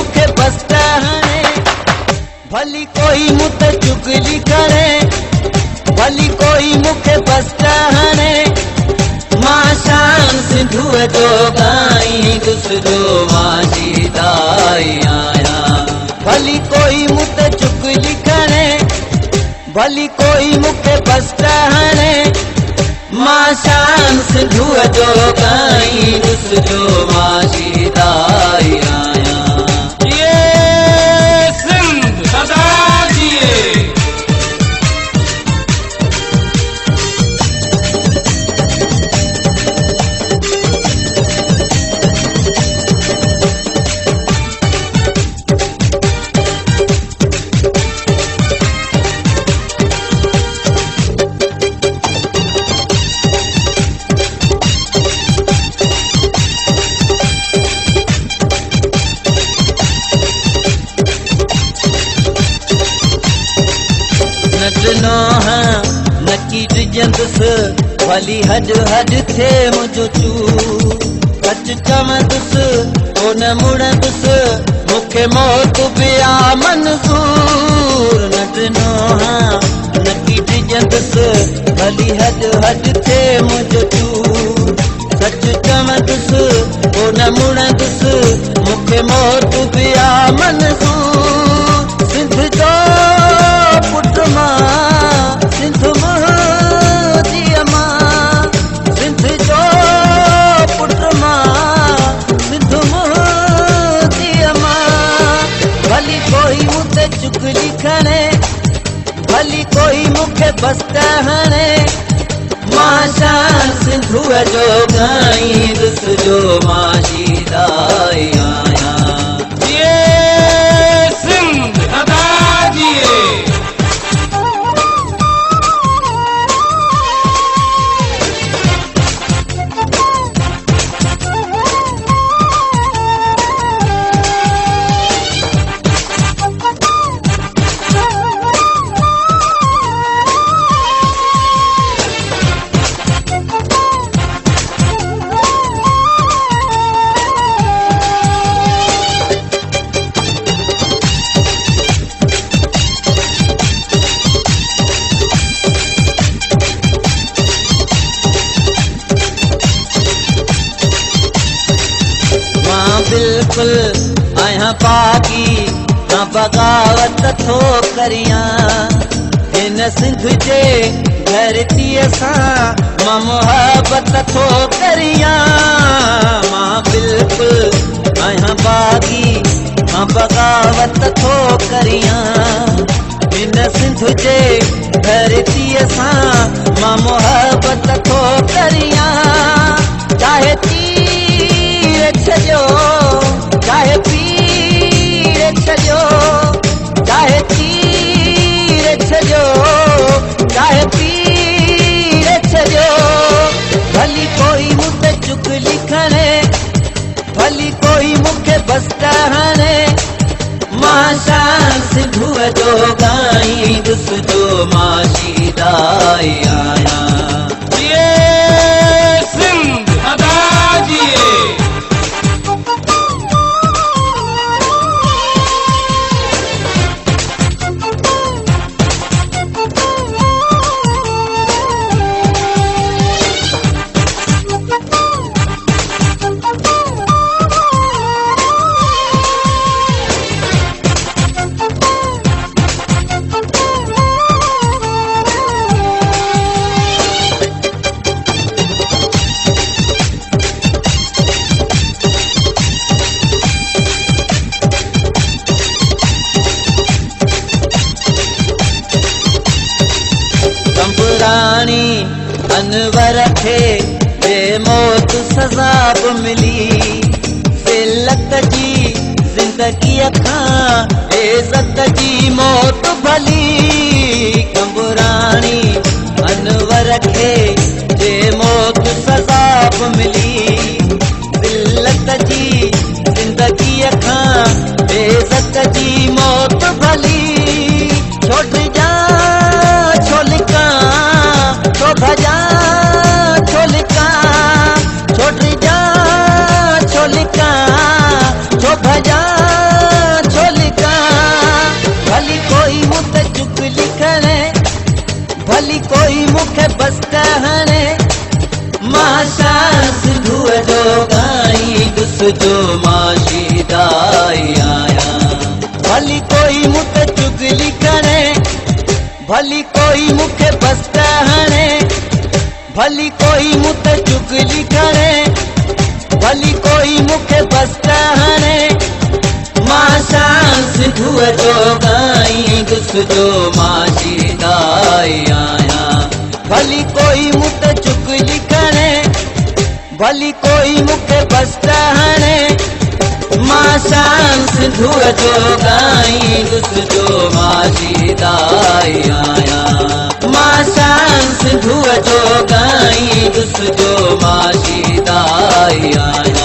मुखे बस कहने भली कोई मुत चुगली करे भली कोई मुखे बस कहने मां शान सिंधु जो गाई दुसरो माजी दाई आया भली कोई मुत चुगली करे भली कोई मुखे बस कहने मां शान सिंधु जो गाई दुसरो माजी दाई आया ये सिंध सदा जिए। नचनो हाँ नकी डिजंदुस भली हज हज थे मुझो चू सच चवंदुस ओ न मुड़ंदुस मुखे मौत पिया मंज़ूर नचनो हाँ नकी डिजंदुस भली हज हज थे मुझो चू सच चवंदुस ओ न मुड़ंदुस मुखे मौत पिया मंज़ूर सिंध जो पुट मां सिंध मोदी मां सिंध जो पुट मां सिंध मोदी मां भली कोई मुते चुगली खणे भली कोई मुखे बस कहणे मां शान सिंधु जो गाई दुसरो माजी दाई आया ये सिंध सदा जिए। बिल्कुल आया पागी ना बगावत थो करियां इन सिंध जे धरती सां मां मोहब्बत थो करियां मां बिल्कुल आया पागी ना बगावत थो करियां इन सिंध जे धरती सां मां मोहब्बत थो करियां चाहे छजो चाहे पीर छजो चाहे तीर छजो चाहे पीर छजो भली कोई मुते चुगली खणे भली कोई मुखे बस कहणे मां शान सिंधु जो गाई दुसरो माजी दाई आया ये सिंध सदा जिए। रानी अनवर खे जे मौत सज़ा बि मिली ज़िलत जी ज़िंदगीअ खां इज़त जी मौत भली कंबरानी अनवर खे जे मौत सज़ा बि मिली ज़िलत जी ज़िंदगीअ खां इज़त जी मौत भली छोड़ जा छोलिका छो भजा छोलिका छोड़ जा छोलिका छो भजा जो माशीदाई आया। भली कोई मुझे चुगली करे, भली कोई मुखे बस कहने, भली कोई मुझे चुगली करे, भली कोई मुखे बस कहने। मां शान सिंधु जो गाई गुस जो माशीदाई आया। भली कोई मुझे चुगली करे, भली कोई मुखे बस कहने। मां शान सिंधु जो गाई गुस जो माशीदाई आया। मां शान सिंधु जो गाई गुस जो माशीदाई आया।